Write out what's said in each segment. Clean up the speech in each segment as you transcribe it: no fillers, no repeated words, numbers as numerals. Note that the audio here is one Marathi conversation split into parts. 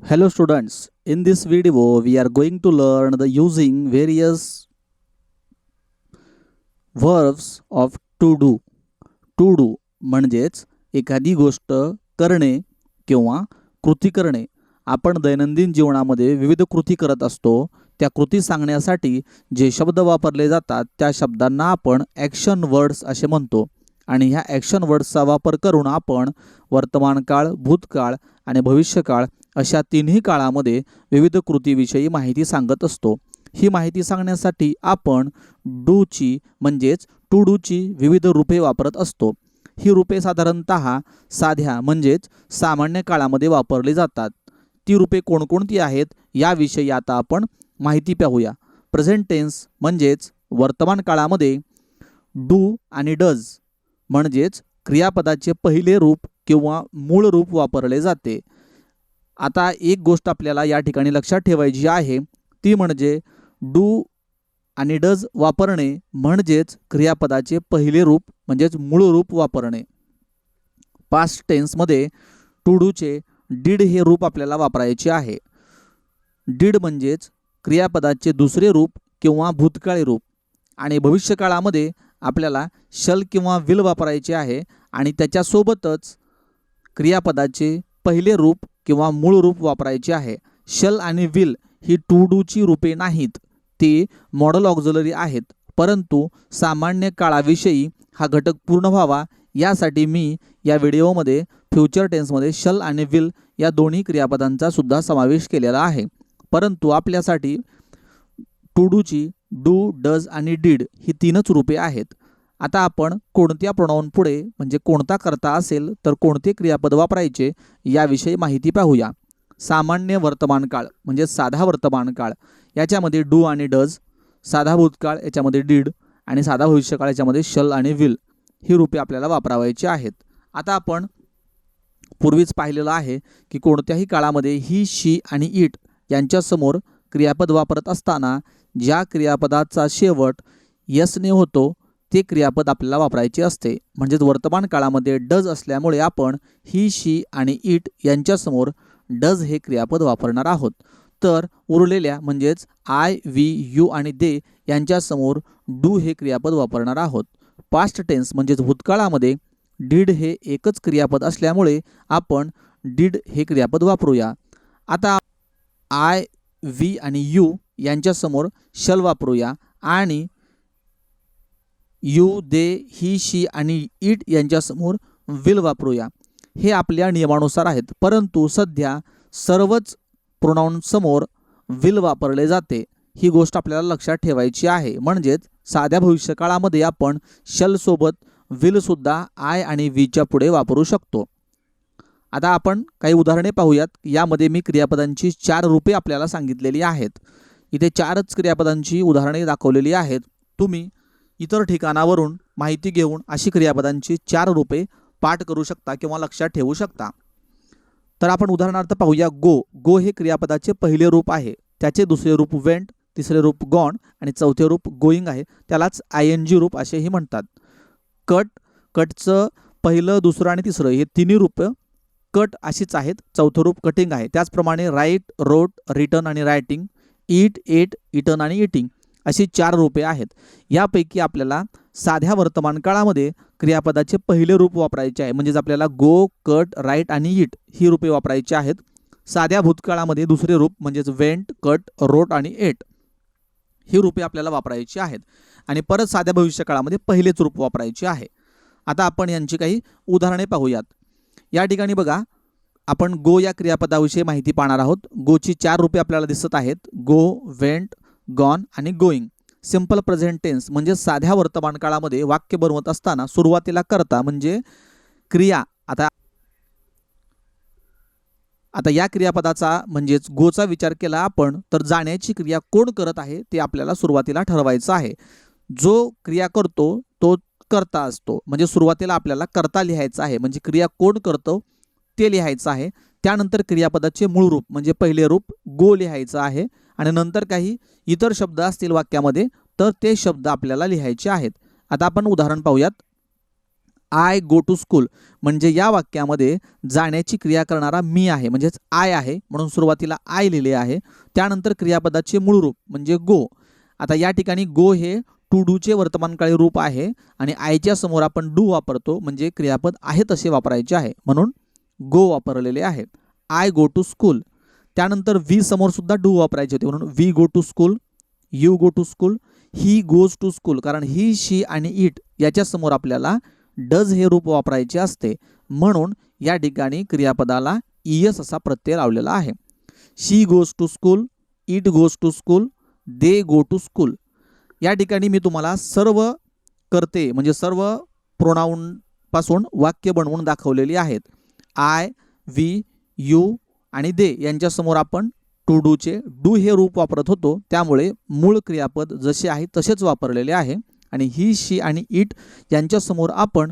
Hello students, in this video we are going to learn the using various verbs of to do. To do म्हणजेच एखादी गोष्ट करणे किंवा कृती करणे. आपण दैनंदिन जीवनामध्ये विविध कृती करत असतो. त्या कृती सांगण्यासाठी जे शब्द वापरले जातात त्या शब्दांना आपण ॲक्शन वर्ड्स असे म्हणतो. आणि ह्या ॲक्शन वर्ड्सचा वापर करून आपण वर्तमान काळ, भूतकाळ आणि भविष्यकाळ अशा तिन्ही काळामध्ये विविध कृतीविषयी माहिती सांगत असतो. ही माहिती सांगण्यासाठी आपण डूची म्हणजेच टू डूची विविध रूपे वापरत असतो. ही रूपे साधारणतः साध्या म्हणजेच सामान्य काळामध्ये वापरली जातात. ती रूपे कोणकोणती आहेत याविषयी आता आपण माहिती पाहूया. प्रेझेंट टेन्स म्हणजेच वर्तमान काळामध्ये डू आणि डज म्हणजेच क्रियापदाचे पहिले रूप किंवा मूळ रूप वापरले जाते. आता एक गोष्ट आपल्याला या ठिकाणी लक्षात ठेवायची आहे ती म्हणजे डू आणि डज वापरणे म्हणजेच क्रियापदाचे पहिले रूप म्हणजेच मूळ रूप वापरणे. पास्ट टेन्समध्ये टू डूचे डीड हे रूप आपल्याला वापरायचे आहे. डीड म्हणजेच क्रियापदाचे दुसरे रूप किंवा भूतकाळी रूप. आणि भविष्यकाळामध्ये आपल्याला शल किंवा विल वापरायचे आहे आणि त्याच्यासोबतच क्रियापदाचे पहिले रूप किंवा मूळ रूप वापरायचे आहे. शल आणि विल ही टू डूची रूपे नाहीत, ती मॉडल ऑक्झिलरी आहेत. परंतु सामान्य काळाविषयी हा घटक पूर्ण व्हावा यासाठी मी या व्हिडिओमध्ये फ्युचर टेन्समध्ये शल आणि विल या दोन्ही क्रियापदांचा सुद्धा समावेश केलेला आहे. परंतु आपल्यासाठी टू डूची डू, डज आणि डीड ही तीनच रूपे आहेत. आता आपण कोणत्या प्रोनाउन पुढे म्हणजे कोणता कर्ता असेल तर कोणते क्रियापद वापरायचे याविषयी माहिती पाहूया. सामान्य वर्तमान काळ म्हणजे साधा वर्तमान काळ याच्यामध्ये डू आणि डज, साधा भूतकाळ याच्यामध्ये डीड आणि साधा भविष्यकाळ याच्यामध्ये शल आणि विल ही रूपे आपल्याला वापरावायची आहेत. आता आपण पूर्वीच पाहिलेलं आहे की कोणत्याही काळामध्ये ही, शी आणि इट यांच्यासमोर क्रियापद वापरत असताना ज्या क्रियापदाचा शेवट यसने होतो ते क्रियापद आपल्याला वापरायचे असते. म्हणजेच वर्तमान काळामध्ये डज असल्यामुळे आपण ही, शी आणि इट यांच्यासमोर डज हे क्रियापद वापरणार आहोत. तर उरलेल्या म्हणजेच आय, वी, यू आणि दे यांच्यासमोर डू हे क्रियापद वापरणार आहोत. पास्ट टेन्स म्हणजेच भूतकाळामध्ये डीड हे एकच क्रियापद असल्यामुळे आपण डीड हे क्रियापद वापरूया. आता आय, वी आणि यू यांच्यासमोर शल वापरूया आणि यू, दे, ही, शी आणि इट यांच्यासमोर विल वापरूया. हे आपल्या नियमानुसार आहेत. परंतु सध्या सर्वच प्रोनाउनसमोर विल वापरले जाते. ही गोष्ट आपल्याला लक्षात ठेवायची आहे. म्हणजेच साध्या भविष्यकाळामध्ये आपण शलसोबत विलसुद्धा आय आणि वीच्या पुढे वापरू शकतो. आता आपण काही उदाहरणे पाहूयात. यामध्ये मी क्रियापदांची 4 रूपे आपल्याला सांगितलेली आहेत. इथे 4च क्रियापदांची उदाहरणे दाखवलेली आहेत. तुम्ही इतर ठिकाणावरून माहिती घेऊन अशी क्रियापदांची 4 रूपे पाठ करू शकता किंवा लक्षात ठेवू शकता. तर आपण उदाहरणार्थ पाहूया गो. गो हे क्रियापदाचे पहिले रूप आहे. त्याचे दुसरे रूप वेंट, तिसरे रूप गॉन आणि चौथे रूप गोईंग आहे. त्यालाच आयएनजी रूप असेही म्हणतात. कट, कटचं पहिलं, दुसरं आणि तिसरं हे तिन्ही रूप कट अशीच आहेत. चौथं रूप कटिंग आहे. त्याचप्रमाणे राईट, रोट, रिटर्न आणि रायटिंग, ईट, एट, इटन आणि इटिंग अशी 4 रूपे आहेत. यापैकी आपल्याला साध्या वर्तमान काळामध्ये क्रियापदाचे पहिले रूप वापरायचे आहे. म्हणजेच आपल्याला गो, कट, राईट आणि इट ही रूपे वापरायची आहेत. साध्या भूतकाळामध्ये दुसरे रूप म्हणजेच वेंट, कट, रोट आणि एट ही रूपे आपल्याला वापरायची आहेत. आणि परत साध्या भविष्यकाळामध्ये पहिलेच रूप वापरायचे आहे. आता आपण यांची काही उदाहरणे पाहूयात. या ठिकाणी बघा, आपण गो या क्रियापदाविषयी माहिती पाहणार आहोत. गोची 4 रूपे आपल्याला दिसत आहेत. गो, वेंट, गॉन आणि गोईंग. सिंपल प्रेझेंट टेन्स म्हणजे साध्या वर्तमान काळामध्ये वाक्य बनवत असताना सुरुवातीला कर्ता म्हणजे क्रिया. आता या क्रियापदाचा म्हणजेच गोचा विचार केला आपण तर जाण्याची क्रिया कोण करत आहे ते आपल्याला सुरुवातीला ठरवायचं आहे. जो क्रिया करतो तो कर्ता असतो. म्हणजे सुरुवातीला आपल्याला कर्ता लिहायचा आहे. म्हणजे क्रिया कोण करतो ते लिहायचं आहे. त्यानंतर क्रियापदाचे मूळ रूप म्हणजे पहिले रूप गो लिहायचं आहे आणि नंतर काही इतर शब्द असतील वाक्यामध्ये तर ते शब्द आपल्याला लिहायचे आहेत. आता आपण उदाहरण पाहूयात. आय गो टू स्कूल म्हणजे या वाक्यामध्ये जाण्याची क्रिया करणारा मी आहे, म्हणजेच आय आहे, म्हणून सुरुवातीला आय लिहिले आहे. त्यानंतर क्रियापदाचे मूळ रूप म्हणजे गो. आता या ठिकाणी गो हे टू डूचे वर्तमानकाळी रूप आहे आणि आयच्या समोर आपण डू वापरतो, म्हणजे क्रियापद आहे तसे वापरायचे आहे, म्हणून गो वापरलेले आहे. I go to school. त्यानंतर वी समोर सुद्धा डू वापरायचे होते, म्हणून we go to school, you go to school, he goes to school. कारण ही, शी आणि इट याच्या समोर आपल्याला डज हे रूप वापरायचे असते, म्हणून या ठिकाणी क्रियापदाला ईएस असा प्रत्यय लावलेला आहे. She goes to school, it goes to school, they go to school. या ठिकाणी मी तुम्हाला सर्व कर्ते म्हणजे सर्व प्रोनाऊन पासून वाक्य बनवून दाखवलेली आहेत. आय, वी, यू आणि दे यांच्यासमोर आपण टू डूचे डू हे रूप वापरत होतो, त्यामुळे मूळ क्रियापद जसे आहे तसेच वापरलेले आहे. आणि ही, शी आणि इट यांच्यासमोर आपण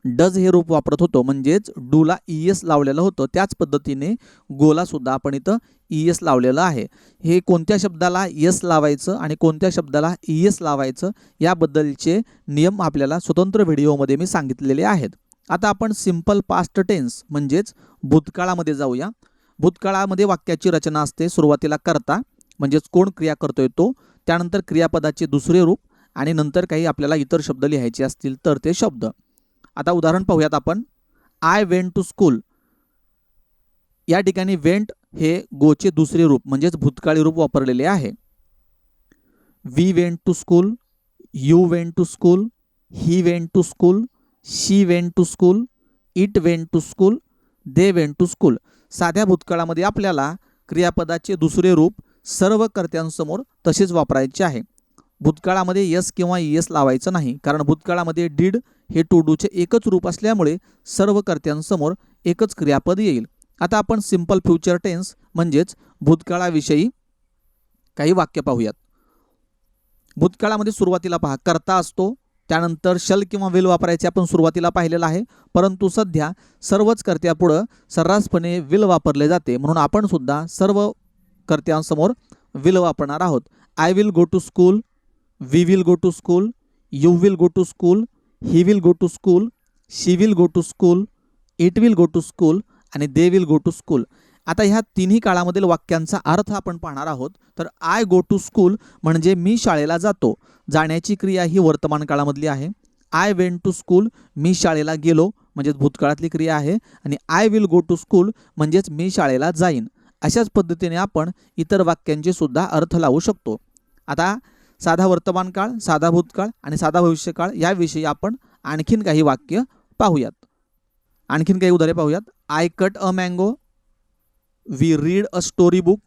डज हे रूप वापरत होतो, म्हणजेच डूला ईएस लावलेलं होतं. त्याच पद्धतीने गोला सुद्धा आपण इथं ईएस लावलेलं आहे. हे कोणत्या शब्दाला एस लावायचं आणि कोणत्या शब्दाला ईएस लावायचं याबद्दलचे नियम आपल्याला स्वतंत्र व्हिडिओमध्ये मी सांगितलेले आहेत. आता आपण सिंपल पास्ट टेन्स म्हणजेच भूतकाळामध्ये जाऊया. भूतकाळामध्ये वाक्याची रचना असते. सुरुवातीला कर्ता म्हणजेच कोण क्रिया करतोय तो, त्यानंतर क्रियापदाचे दुसरे रूप आणि नंतर काही आपल्याला इतर शब्द लिहायचे असतील तर ते शब्द. आता उदाहरण पाहूयात आपण. I went to school. या ठिकाणी वेंट हे गोचे दुसरे रूप म्हणजेच भूतकाळी रूप वापरलेले आहे. We went to school, you went to school, he went to school, she went to school, it went to school, they went to school. साध्या भूतकाळामध्ये आपल्याला क्रियापदाचे दुसरे रूप सर्व कर्त्यांसमोर तसेच वापरायचे आहे. भूतकाळामध्ये यस किंवा ईएस लावायचं नाही, कारण भूतकाळामध्ये डीड हे टू डूचे एकच रूप असल्यामुळे सर्व कर्त्यांसमोर एकच क्रियापद येईल. आता आपण सिंपल फ्युचर टेन्स म्हणजेच भूतकाळाविषयी काही वाक्य पाहूयात. भूतकाळामध्ये सुरुवातीला पहा कर्ता असतो, त्यानंतर शल किंवा विल वापरायचे आपण सुरुवातीला पाहिलेलं आहे, परंतु सध्या सर्वच कर्त्यापुढं सर्रासपणे विल वापरले जाते, म्हणून आपण सुद्धा सर्व कर्त्यांसमोर विल वापरणार आहोत. I will go to school, we will go to school, you will go to school, he will go to school, she will go to school, it will go to school आणि they will go to school. आता ह्या तिन्ही काळामधील वाक्यांचा अर्थ आपण पाहणार आहोत. तर आय गो टू स्कूल म्हणजे मी शाळेला जातो. जाण्याची क्रिया ही वर्तमान काळामधली आहे. आय वेंट टू स्कूल मी शाळेला गेलो म्हणजेच भूतकाळातली क्रिया आहे. आणि I will go to school म्हणजेच मी शाळेला जाईन. अशाच पद्धतीने आपण इतर वाक्यांचे सुद्धा अर्थ लावू शकतो. आता साधा वर्तमानकाळ, साधा भूतकाळ आणि साधा भविष्यकाळ याविषयी आपण आणखीन काही वाक्य पाहूयात. आणखीन काही उदाहरणे पाहूयात. I cut a mango, we read a story book.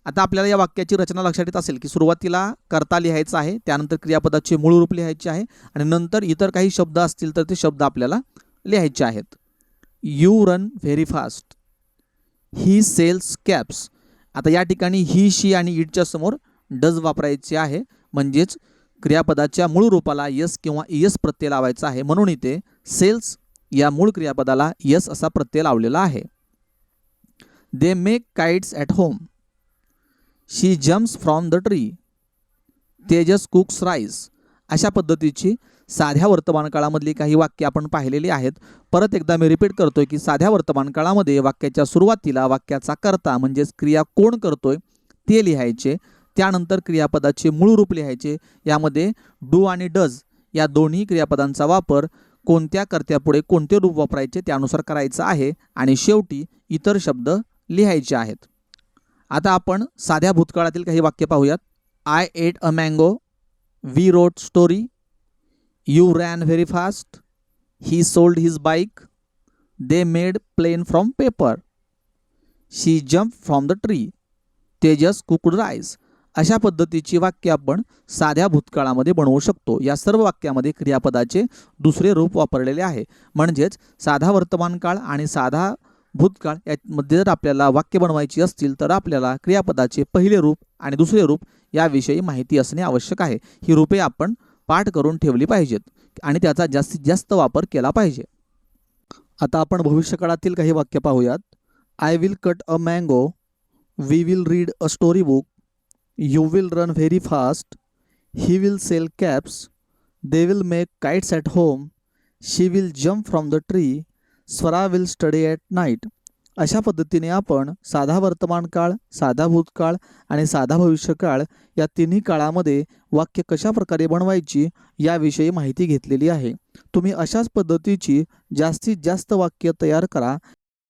आता आपल्याला या वाक्याची रचना लक्षात येत असेल की सुरुवातीला कर्ता लिहायचा आहे, त्यानंतर क्रियापदाचे मूळ रूप लिहायचे आहे आणि नंतर इतर काही शब्द असतील तर ते शब्द आपल्याला लिहायचे आहेत. You run very fast, he sells caps. आता या ठिकाणी ही, शी आणि इटच्या समोर डज वापरायचे आहे, म्हणजेच क्रियापदाच्या मूळ रूपाला यस किंवा ईएस प्रत्यय लावायचा आहे, म्हणून इथे सेल्स या मूळ क्रियापदाला यस असा प्रत्यय लावलेला आहे. They make kites at home, she jumps from the tree, Tejas cooks rice. अशा पद्धतीची साध्या वर्तमान काळामधली काही वाक्य आपण पाहिलेली आहेत. परत एकदा मी रिपीट करतोय की साध्या वर्तमान काळामध्ये वाक्याच्या सुरुवातीला वाक्याचा कर्ता म्हणजेच क्रिया कोण करतोय ते लिहायचे, त्यानंतर क्रियापदाचे मूळ रूप लिहायचे. यामध्ये डू आणि डज या दोन्ही क्रियापदांचा वापर कोणत्या कर्त्यापुढे कोणते रूप वापरायचे त्यानुसार करायचं आहे आणि शेवटी इतर शब्द लिहायचे आहेत. आता आपण साध्या भूतकाळातील काही वाक्य पाहूयात. I ate a mango, we wrote story, you ran very fast, he sold his bike, they made plane from paper, she jump from the tree, Tejas cooked rice. अशा पद्धतीची वाक्य आपण साध्या भूतकाळामध्ये बनवू शकतो. या सर्व वाक्यामध्ये क्रियापदाचे दुसरे रूप वापरलेले आहे, म्हणजेच साधा वर्तमान काळ आणि साधा भूतकाळ यामध्ये जर आपल्याला वाक्य बनवायची असतील तर आपल्याला क्रियापदाचे पहिले रूप आणि दुसरे रूप याविषयी माहिती असणे आवश्यक आहे. ही रूपे आपण पाठ करून ठेवली पाहिजेत आणि त्याचा जास्तीत जास्त वापर केला पाहिजे. आता आपण भविष्यकाळातील काही वाक्य पाहूयात. I will cut a mango, we will read a story book, you will run very fast, he will sell caps, they will make kites at home, she will jump from the tree, Swara will study at night. अशा पद्धतीने आपण साधा वर्तमानकाळ, साधा भूतकाळ आणि साधा भविष्यकाळ या तिन्ही काळामध्ये वाक्य कशा प्रकारे बनवायची याविषयी माहिती घेतलेली आहे. तुम्ही अशाच पद्धतीची जास्तीत जास्त वाक्य तयार करा